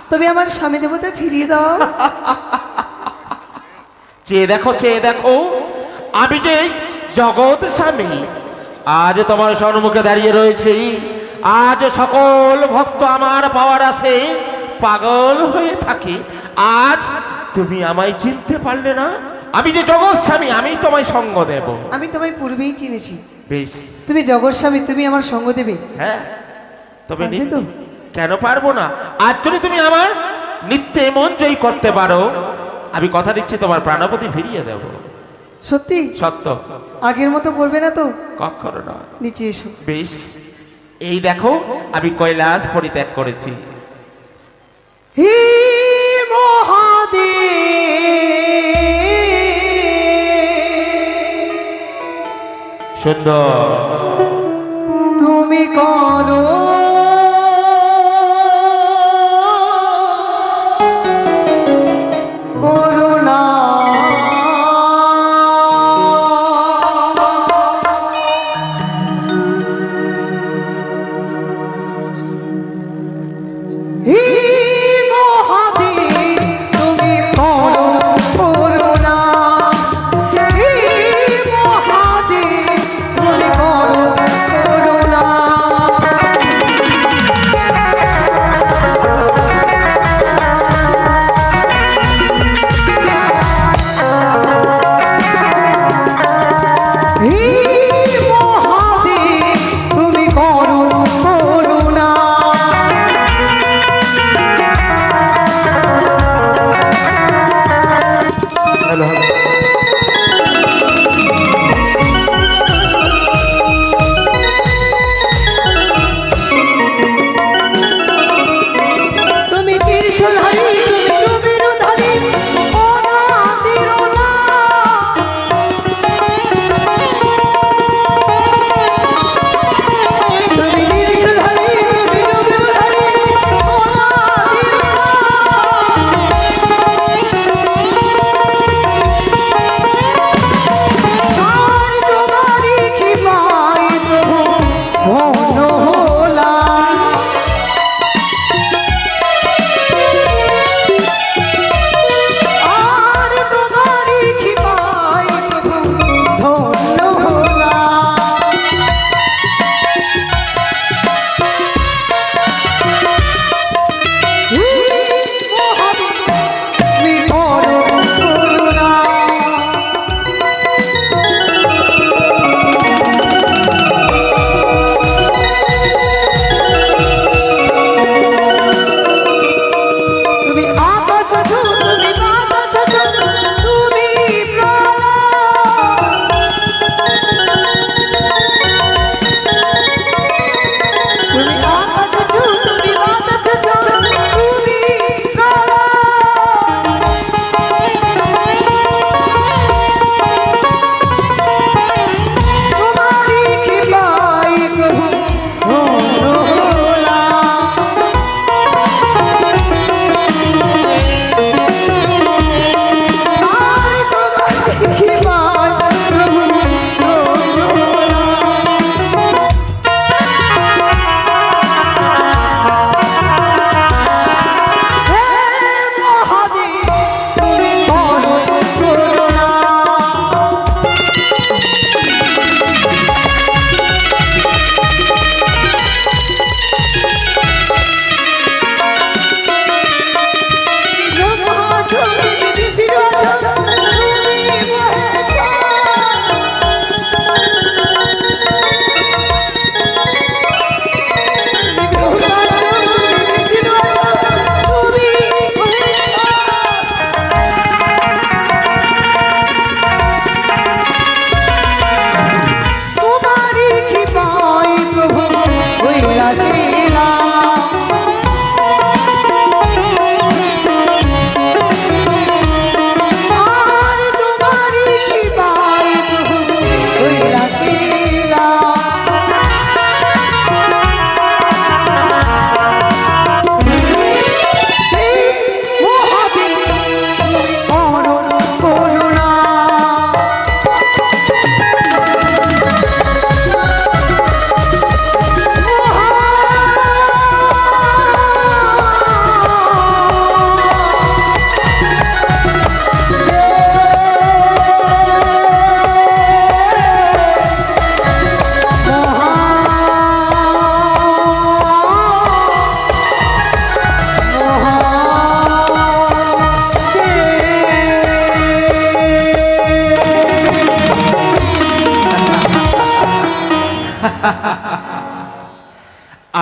তবে আমার স্বামী দেবতা ফিরিয়ে দাও। চেয়ে দেখো, চেয়ে দেখো, আমি যে জগৎ স্বামী আজ তোমার সম্মুখে দাঁড়িয়ে রয়েছি। আজ সকল ভক্ত আমার পাওয়ার আছে পাগল হয়ে থাকে। আজ তুমি আমায় চিনতে পারলে না? আমি যে জগৎ স্বামী, আমি তোমায় সঙ্গ দেব। আমি তোমায় পূর্বেই চিনেছি, বেশ, তুমি জগৎ স্বামী, তুমি আমার সঙ্গ দেবে। হ্যাঁ, তবে পারবে নিত্য তো? কেন পারবো না? আজ যদি তুমি আমার নিত্যে মন জয় করতে পারো, আমি কথা দিচ্ছি তোমার প্রাণপতি ফিরিয়ে দেব। সত্যি? সত্য। আগের মতো করবে না তো? কখনো না। নিচে এসো। বেশ, এই দেখো আমি কৈলাস পরিত্যাগ করেছি। হে মহাদেব, সুন্দর। তুমি করো করুণা, হে মহাদেব তুমি করো করুণা, হে মহাদেব তুমি করো করুণা। হে মহাদেব তুমি করো করুণা,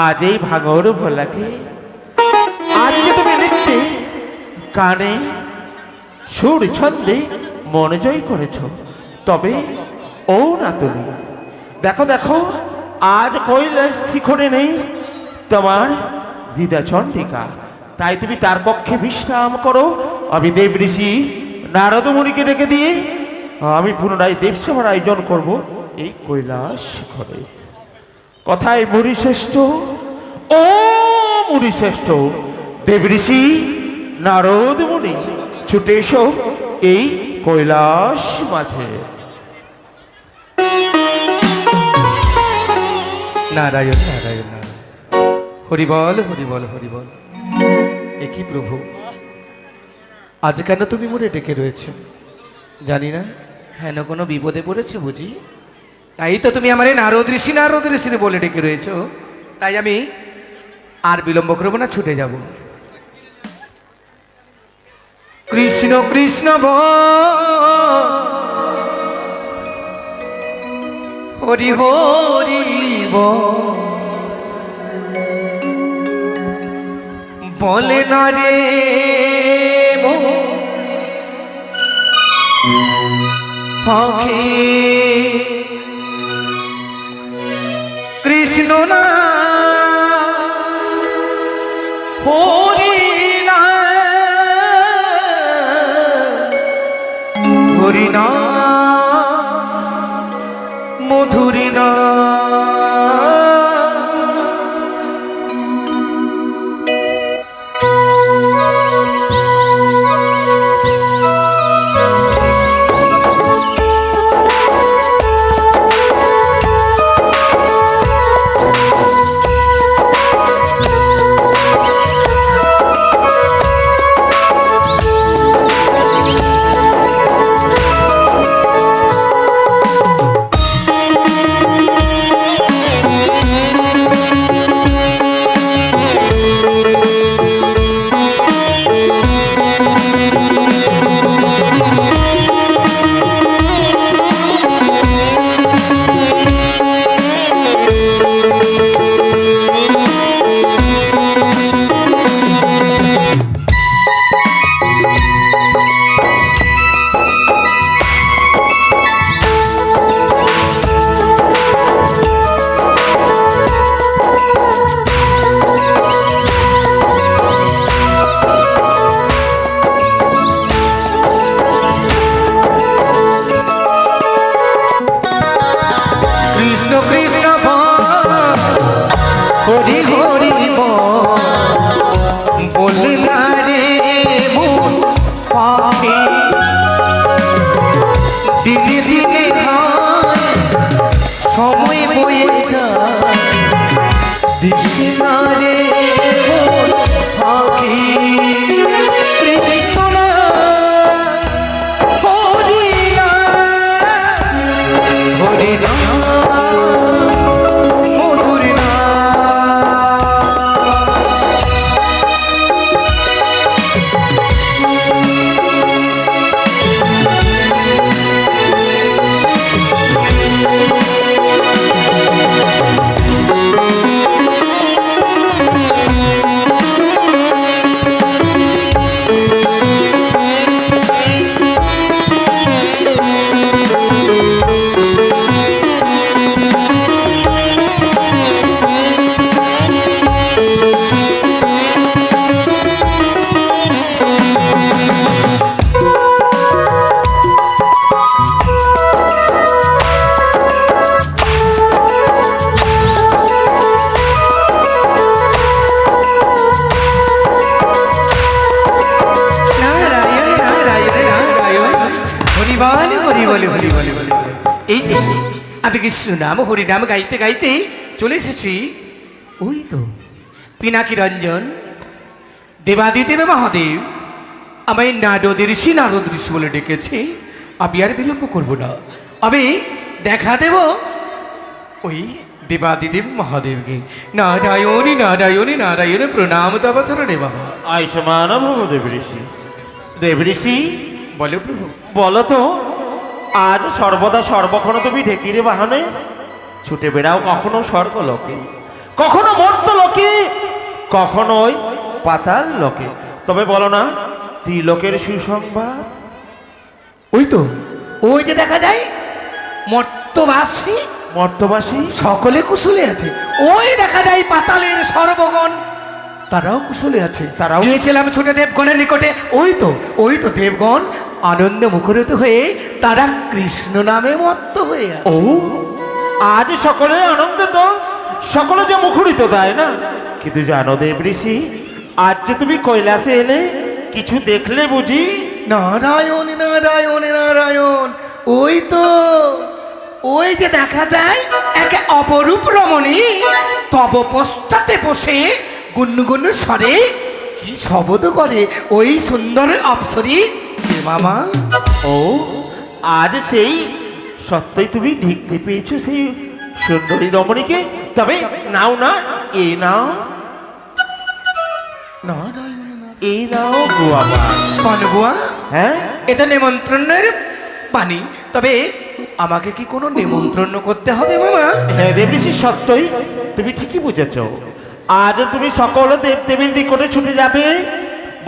আজ এই ভাঙর ভোলাকে আজকে তুমি লিখতে কানে সুর ছন্দে মন জয় করেছ। তবে ও না তুলি দেখো দেখো, আজ কৈলাস শিখরে নেই তোমার দিদা চণ্ডিকা। তাই তুমি তার পক্ষে বিশ্রাম করো। আমি দেব ঋষি নারদ মুনিকে ডেকে দিয়ে আমি পুনরায় দেবসভার আয়োজন করব এই কৈলাস শিখরে। কথায় মুনি শ্রেষ্ঠ, ও মুনি শ্রেষ্ঠ, দেব ঋষি নারদ মুনি ছুটে এসো এই কৈলাস মাঝে। নারায়ণ নারায়ণ নারায়ণ, হরিবল হরিবল হরিবল। একই প্রভু, আজ কেন তুমি মোরে ডেকে রয়েছে? জানি না, হেন কোনো বিপদে পড়েছে বুঝি? তাই তো তুমি আমার নারদ ঋষি বলে ডেকে রয়েছ। তাই আমি আর বিলম্ব করবো না, ছুটে যাব। কৃষ্ণ কৃষ্ণ হরি হরি বলে না রে পাখি, কৃষ্ণ না হরি না হরি না মধুরি না। হরি হরি বললা রে মন পাখি, দিনে দিনে সময় বয়ে যায় দিশে না রে মন পাখি। কৃষ্ণ হরি না হরি না মধুরি না। এই আমি কৃষ্ণ নাম হরি নাম গাইতে গাইতে চলে এসেছি ওই তো পিনাকি রঞ্জন দেবাদিদেব মহাদেব আমায় নারদ ঋষি বলে ডেকেছে। আমি আর বিলম্ব করবো না, আমি দেখা দেব ওই দেবাদিদেব মহাদেবকে। নারায়ণী নারায়ণী নারায়ণ প্রণাম তব চরণে বাবা। আয়ুষ্মান ভব দেব ঋষি। দেব ঋষি বলো প্রভু। বলো তো, আজ সর্বদা সর্বক্ষণ তুমি ঢেকিরে বাহনে ছুটে বেড়াও কখনো স্বর্গলোকে, কখনো মর্ত লোকে, কখনো ওই পাতাল লোকে। তবে বলো না, ত্রিলোকের সুসংবাদ। ওই তো, ওই যে দেখা যায় মর্তবাসী মর্তবাসী সকলে কুশলে আছে। ওই দেখা যায় পাতালের সর্বগণ, তারাও কুশলে আছে। তারাও- গিয়েছিলাম ছোট দেবগণের নিকটে। ওই তো দেবগণ আনন্দ মুখরিত হয়ে তারা কৃষ্ণ নামে মত্ত হয়ে আছে। ও, আজ সকলে আনন্দিত, সকলে যে মুখরিত, তাই না? কিন্তু জানো দেব ঋষি, আজ যে তুমি কৈলাসে এলে, কিছু দেখলে বুঝি? নারায়ণ নারায়ণ নারায়ণ, ওই তো, ওই যে দেখা যায় এক অপরূপ রমণী তব পশ্চাতে বসে গুনগুন স্বরে কি শব্দ করে ওই সুন্দর অপ্সরী হে মামা। ও, আজ সেই সত্যই তুমি দেখতে পেয়েছো সেই সুন্দরী রমণীকে? তবে নাও না, এই নাও, নারায়ণ এই নাও গো আমার। পানগুয়া, হ্যাঁ, এটা নেমন্ত্রণের পানি। তবে আমাকে কি কোনো নেমন্ত্রণ করতে হবে মামা? হ্যাঁ দেবঋষি, সত্যই তুমি ঠিকই বুঝেছ। আজ তুমি সকল দেবদেবীর নিকটে ছুটে যাবে,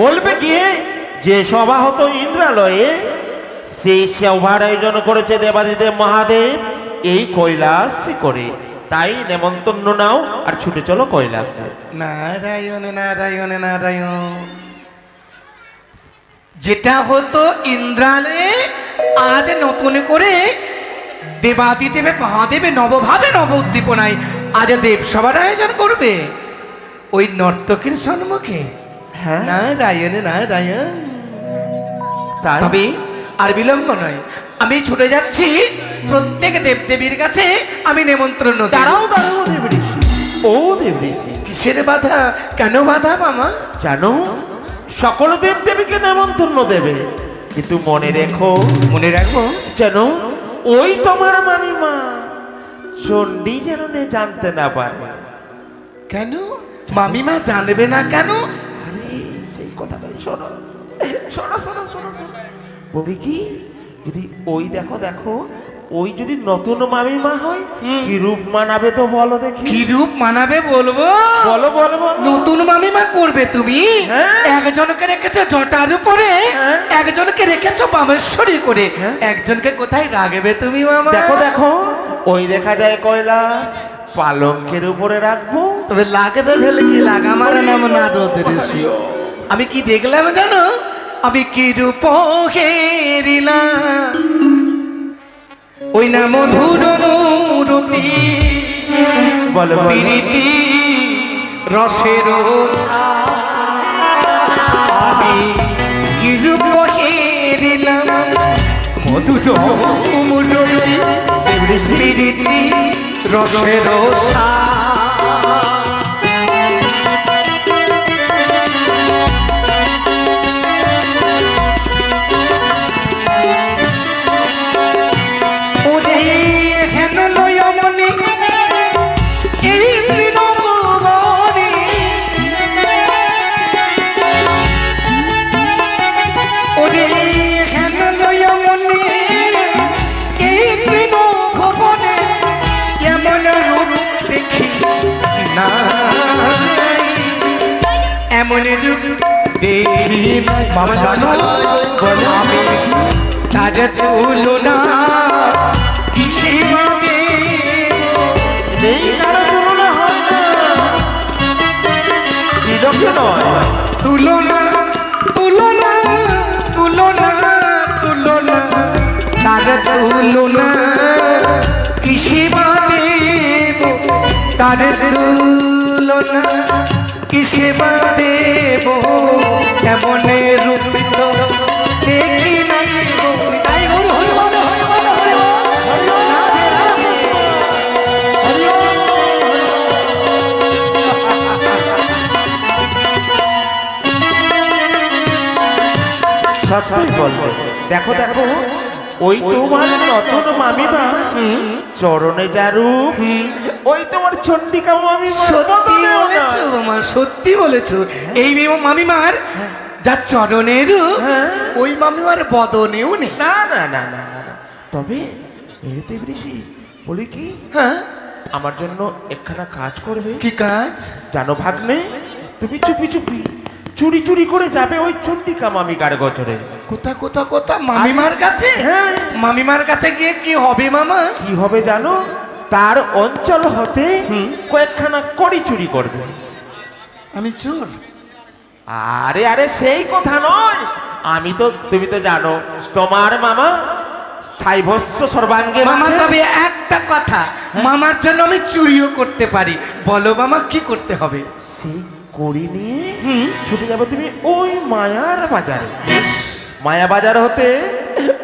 বলবে গিয়ে যে সভা হতো ইন্দ্রালয়ে, সেই সভার আয়োজন করেছে দেবাদিদেব মহাদেব এই কৈলাসে করে। তাই নেমন্তন্ন নাও আর ছুটে চলো কৈলাসে। নারায়ণ নারায়ণ নারায়ণ, যেটা হতো ইন্দ্রালে আজ নতুন করে দেবাদিদেবে মহাদেবে নবভাবে নব উদ্দীপনায় আজ দেবসভার আয়োজন করবে ওই নর্তকীর সম্মুখে। হ্যাঁ, নারায়ণ নারায়ণ। তাই তবে আর বিলম্ব নয়, আমি ছুটে যাচ্ছি প্রত্যেক দেবদেবীর কাছে আমি নেমন্ত্রণ দেব। দাঁড়াও দাঁড়াও দেবঋষি, ও দেবঋষি, কিসের বাধা? কেন বাধা মামা? জানো সকল দেবদেবীকে নেমন্তন্ন দেবে, কিন্তু মনে রেখো, মনে রাখবো যেন ওই তোমার মামিমা চণ্ডী যেন জানতে না পারে। কেন মামিমা জানবে না কেন? আরে সেই কথাটাই শোনো, শোনো শোনো শোনো শোনো। বলি কি, যদি ওই দেখো দেখো, ওই যদি নতুন মামিমা হয়, কি রূপ মানাবে তো বলো দেখি। কি রূপ মানাবে বলবো? বলো বলো বলো। নতুন মামিমা করবে তুমি। হ্যাঁ। একজনকে রেখেছো জটার উপরে, হ্যাঁ। একজনকে রেখেছো বামেশ্বরী করে, হ্যাঁ। একজনকে কোথায় রাখবে তুমি মামা? দেখো দেখো, ওই দেখা যায় কৈলাস, পালঙ্কের উপরে রাখবো। তবে লাগবে ফেলে কি লাগা মারা নাম নারদ ঋষি। আমি কি দেখলাম জানো? আমি কি রূপ হেরিলাম ওই না মধুর মূরতি বলো বলো। প্রীতি রসের আমি কি রূপ হেরিলাম মধুর মূরতি প্রীতি রসের এমন রূপ দেখি মামা জানো বলো আমি তার তুলনা কিসে পাবে এই কারো তুলনা হয় না, ত্রিলোকে নয়। তুলনা তুলনা তুলনা তুলনা তার তুলনা কিসে পাবে তার তুলনা কিসে দেব এমন রূপ তো দেখি নাই গো। তাই হরি হরি বল, হরি বল, হরি বল, হরি বল, রাধে রাধে, হরি বল, সত্যই বলবো। দেখো দেখো, ওই তোমার নতুন মামিমা চরণে যারু, ওই তোমার চণ্ডিকা মামিমা। সত্যি বলেছো মামা, সত্যি বলেছো। এই মামিমার যা চরণের হ্যাঁ। ওই মামিমার বদনেও নেই। না না না না না না। তবে এতে বেশি বলি কি, হ্যাঁ আমার জন্য একখানা কাজ করবে। কি কাজ? জানো ভাগ্নে, তুমি চুপি চুপি চুরি চুরি করে যাবে ওই চন্ডিকা মামিকার গজরে। কোথা মামিমার কাছে? হ্যাঁ। মামিমার কাছে গিয়ে কি হবে মামা? কি হবে জানো? তার অঞ্চল হতে কয়েকখানা কড়ি চুরি করবে। আমি চোর? আরে আরে সেই কথা নয়, আমি তো, তুমি তো জানো তোমার মামা স্থায়ী ভস্য সর্বাঙ্গে মামা বাঁধে। তবে একটা কথা, মামার জন্য আমি চুরিও করতে পারি। বলো মামা কি করতে হবে? সেই কড়ি নিয়ে ছুটে যাবে তুমি ওই মায়ার বাজারে। মায়া বাজার হতে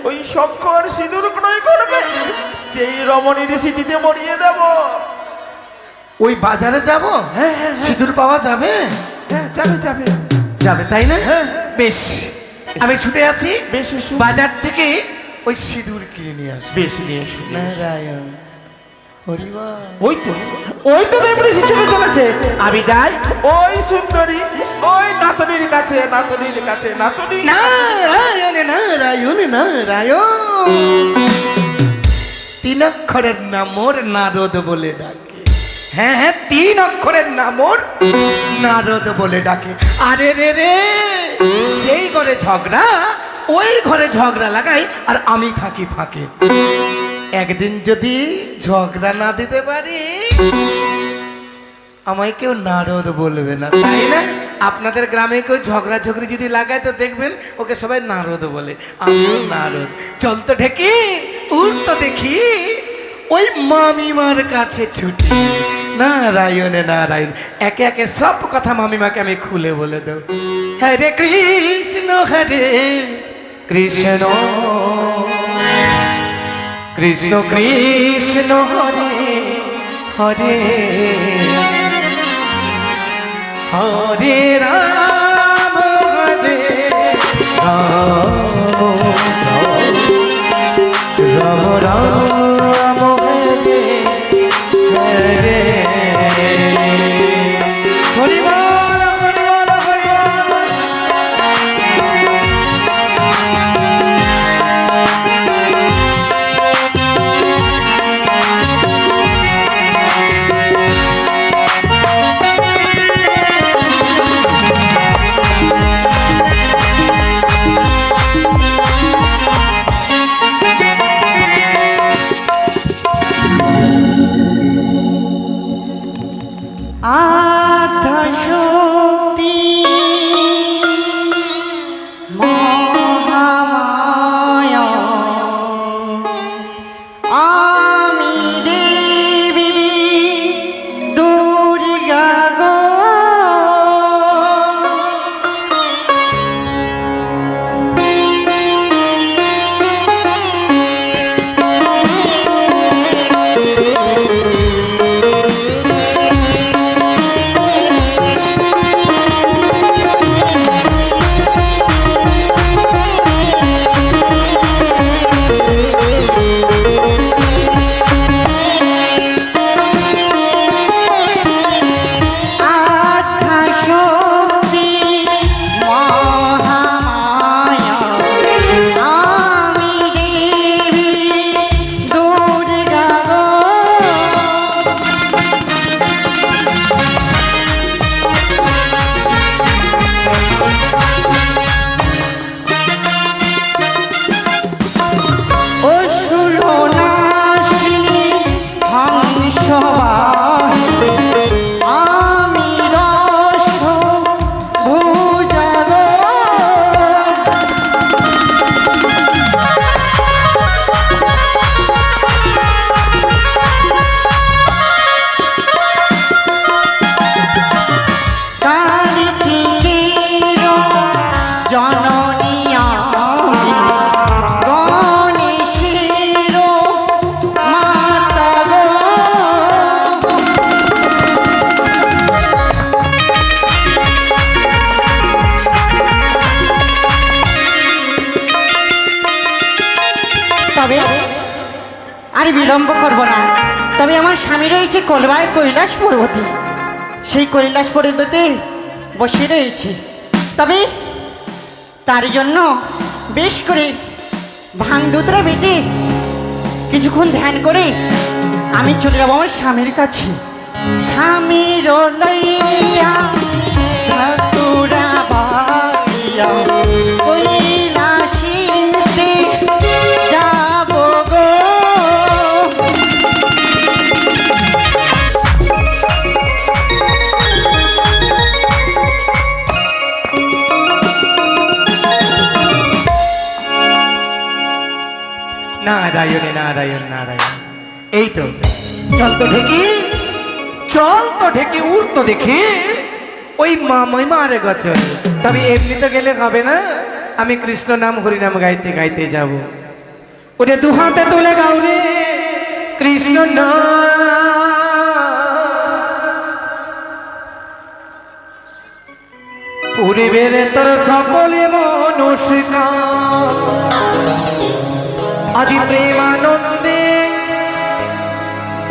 ওই শঙ্কর সিঁদুর ক্রয় করবে, সেই রমণীর সিটিতে মরিয়ে দেব। ওই বাজারে যাব? সিঁদুর পাওয়া যাবে? হ্যাঁ, যাবে যাবে যাবে তাই না? বেশ, আমি ছুটে আসি, বেশ এসো। বাজার থেকে ওই সিঁদুর কিনে নিয়ে আসি। বেশ নিয়ে এসো। নারায়ণ হরিবল। ওই তো দেবরি হিসেবে চলেছে। আমি যাই ওই সুন্দরী ওই নাতনির কাছে, নাতনির কাছে, নাতনি। নারায়ণ নারায়ণ নারায়ণ, 3 অক্ষরের নাম ওর নারদ বলে ডাকে। হ্যাঁ হ্যাঁ, 3 অক্ষরের নাম ওর নারদ বলে ডাকে। আরে রে রে, সেই ঘরে ঝগড়া, ওই ঘরে ঝগড়া লাগাই আর আমি থাকি ফাঁকে। একদিন যদি ঝগড়া না দিতে পারি, আমায় কেউ নারদ বলবে না, তাই না? আপনাদের গ্রামে কেউ ঝগড়া ঝগড়ি যদি লাগায় তো দেখবেন ওকে সবাই নারদ বলে, আমিও নারদ। চল তো ঢেকি, উঠ তো দেখি ওই মামিমার কাছে ছুটি। নারায়ণ নারায়ণ, একে একে সব কথা মামিমাকে আমি খুলে বলে দেব। হরে কৃষ্ণ হরে কৃষ্ণ, কৃষ্ণ কৃষ্ণ হরে হরে, হরে রাম হরে রাম, রাম রাম হরে হরে। হরি বল হরি বল হরি বল। আধা শক্তি মহামায়া, আমি দেবী দুর্গা গো। আধা শক্তি মহামায়া, আমি দেবী দুর্গা গো। অসুরনাশিনী হংসবাহিনী, আমি দশ ভুজা গো। কার্তিকের জননী আমি, গণেশের মাতা গো। তবে আর বিলম্ব করব না, তবে আমার স্বামী রয়েছে কলবায় কৈলাস পর্বতে, সেই কৈলাস পর্বতে বসে রয়েছে। তবে তার জন্য বেশ করে ভাঙ দুতরা বেটে কিছুক্ষণ ধ্যান করে আমি চলে যাবো আমার স্বামীর কাছে। স্বামীর লইয়া ঠাকুরা বাড়িয়া কৈলাসীতে যাব গো। নারায়ণে নারায়ণ নারায়ণ। এই তো চল তো ঢেকি, চল তো ঢেকি, উড় তো দেখি ওই মামাই মারে গেছে। তবে এমনি তো গেলে হবে না, আমি কৃষ্ণ নাম হরি নাম গাইতে গাইতে যাব। ওরে দু হাতে তুলে গাও রে কৃষ্ণ পরিবের তোর সকলে মনস্কার, আদি প্রেমানন্দে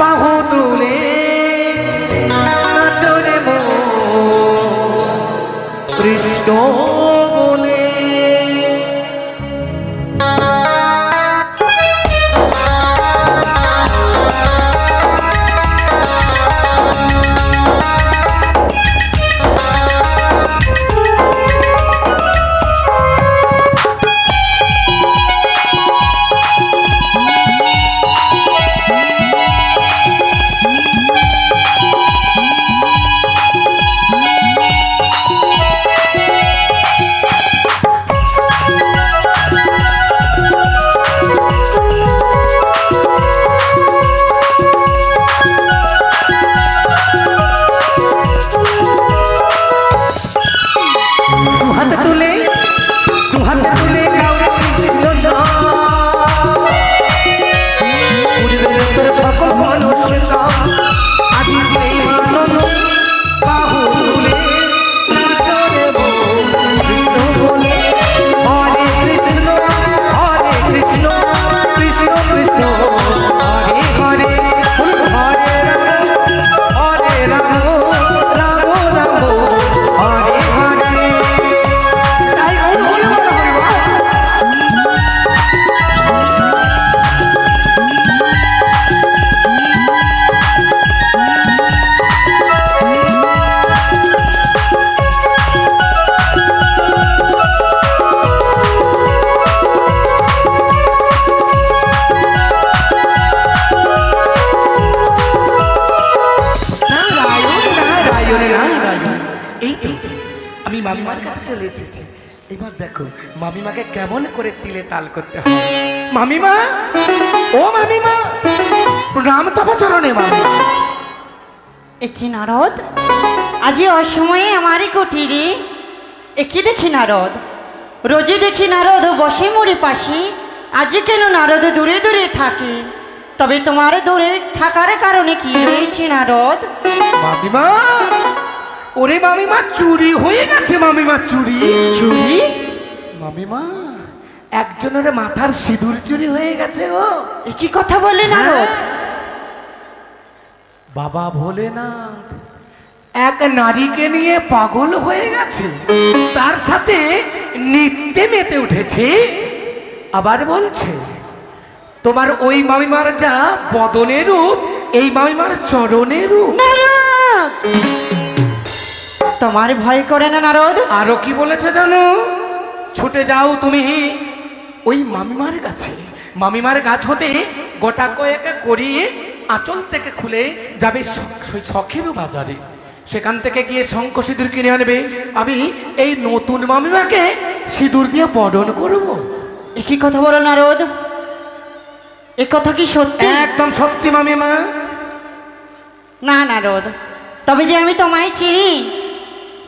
বাহু তুলে নাচরে মন কৃষ্ণ বলে। মামিমার কাছে চলে এসেছি। এবার দেখো মামিমাকে কেমন করে তিলে তাল করতে হয়। মামিমা, ও মামিমা, প্রণাম তব চরণে মামিমা। একি নারদ, আজি অসময়ে আমারই কুটিরে একি দেখি নারদ। রোজই দেখি নারদ বসে মোরে পাশে, আজি কেন নারদ দূরে দূরে থাকে? তবে তোমার দূরে থাকার কারণে কি হয়েছে নারদ? মামিমা, ওরে মামিমা চুরি হয়ে গেছে। মামিমা চুরি চুরি? মামিমা, একজনের মাথার সিঁদুর চুরি হয়ে গেছে গো। একই কথা বলে নারদ? বাবা ভোলেনাথ এক নারীকে নিয়ে পাগল হয়ে গেছে, তার সাথে নিত্যে মেতে উঠেছে। আবার বলছে তোমার ওই মামিমার যা বদনের রূপ, এই মামিমার চরণের রূপ। নারদ, তোমার ভয় করে না নারদ? আরো কি বলেছে জানো? ছুটে যাও তুমি ওই মামিমার কাছে, মামিমার গাছ হতে গোটা কয়েক করিয়ে আঁচল থেকে খুলে যাবে শখের বাজারে, সেখান থেকে গিয়ে শঙ্খ সিঁদুর কিনে আনবে। আমি এই নতুন মামিমাকে সিঁদুর দিয়ে বরণ করব। একই কথা বলো নারদ? এ কথা কি সত্যি? একদম সত্যি মামিমা। না নারদ, তবে যে আমি তোমায় চিনি,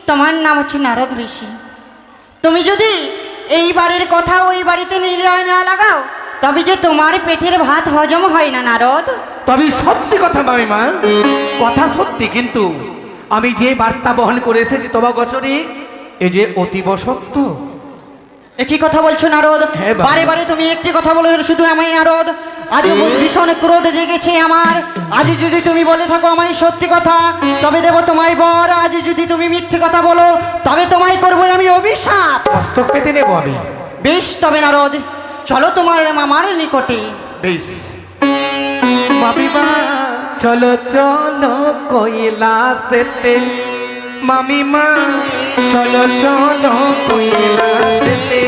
তোমার নাম হচ্ছে নারদ ঋষি। তুমি যদি এই বাড়ির কথা ওই বাড়িতে নিলয় না লাগাও, তবে যে তোমার পেটের ভাত হজম হয় না নারদ। তবে সত্যি কথা মামিমা, কথা সত্যি, কিন্তু আমি যে বার্তা বহন করে এসেছি তোমার গচরে, এই যে অতীব সত্য। একই কথা বলছো নারদ? হ্যাঁ বাবা। বারে বারে তুমি একটি কথা বলে শুধু আমায় নারদ। আজ ভীষণ ক্রোধ জেগেছে আমার। আজ যদি তুমি বলে থাকো আমায় সত্যি কথা, তবে দেব তোমায় বর। আজ যদি তুমি মিথ্যে কথা বলো, তবে তোমায় করবো আমি অভিশাপ। মস্তক পেতে নেবো আমি। বেশ তবে নারদ, চলো তোমার মামার নিকটে। বেশ। মামিমা চলো চলো কৈলাসেতে, মামিমা চলো চলো কৈলাসেতে।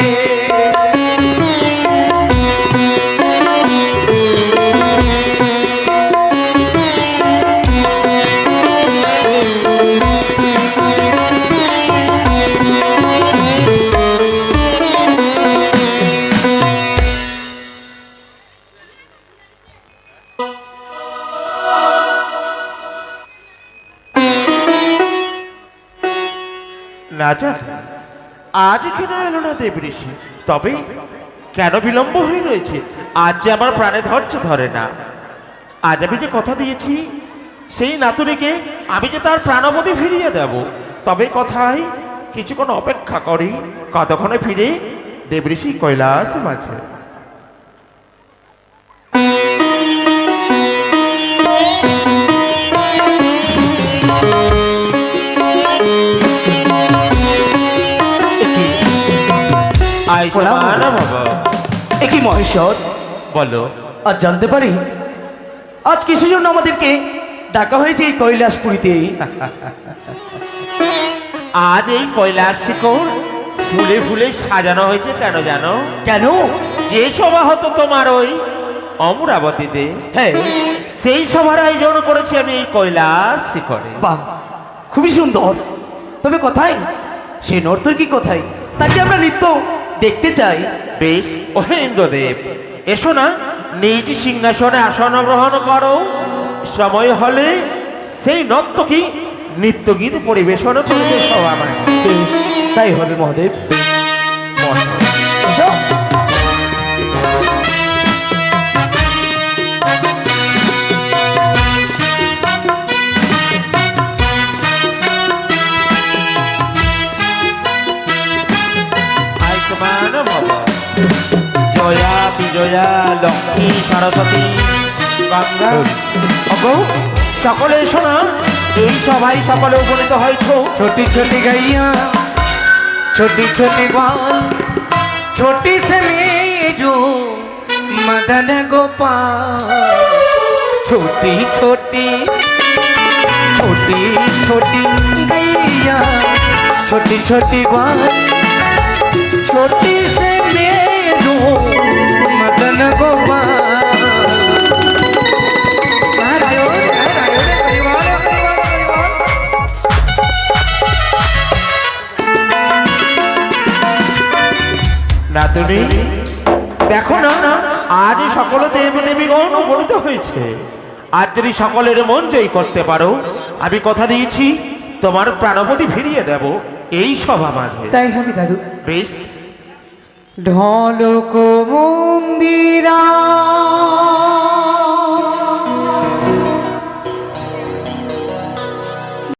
না যাক, আজ কেন এলো না দেব ঋষি? তবে কেন বিলম্ব হয়ে রয়েছে? আজ যে আমার প্রাণে ধরে না। আজ আমি যে কথা দিয়েছি সেই নাতুনিকে আমি যে তার প্রাণবধি ফিরিয়ে দেব, তবে কথায় কিছুক্ষণ অপেক্ষা করি, কতক্ষণে ফিরে দেব ঋষি কৈলাস মাঝে। একই মহেশ্বর, বলো। আজ জানতে পারি আজ কিসের জন্য আমাদেরকে ডাকা হয়েছে এই কৈলাসপুরীতে? আজ এই কৈলাস শিখর ফুলে ফুলে সাজানো হয়েছে কেন জানো? কেন? যে সভা হতো তোমার ওই অমরাবতীতে, হ্যাঁ, সেই সভার আয়োজন করেছি আমি এই কৈলাস শিখরে। বাহ, খুবই সুন্দর। তবে কোথায় সে নর্তকী? কোথায় তাকে আমরা নৃত্য দেখতে চাই। বেশ, ওহে ইন্দ্রদেব, এসো না, নিজ সিংহাসনে আসন গ্রহণ করো। সময় হলে সেই নর্তকী নৃত্যগীত পরিবেশন করবে সভা মানে। বেশ, তাই হবে মহাদেব। এসো। আয়ুষ্মান ভব। জয়া বিজয়া লক্ষ্মী সরস্বতী গঙ্গা, অগো সকলে এসো না, এই সভাই সকলে উপনীত হয়েছ। छोटी छोटी गैया, छोटी छोटी ग्वाल, छोटी से मेजो मदन गोपाल। छोटी छोटी छोटी छोटी गैया, छोटी छोटी ग्वाल, छोटी से मेजो मदन गोपाल। নাতুনি দেখো না, আজ সকল দেব দেবীগণ উপনীত হয়েছে। আজ যদি সকলের মন জয় করতে পারো, আমি কথা দিয়েছি তোমার প্রাণপতি ফিরিয়ে দেব এই সভা মাঝে। তাই হবে দাদু। বেশ, ঢলক মন্দিরা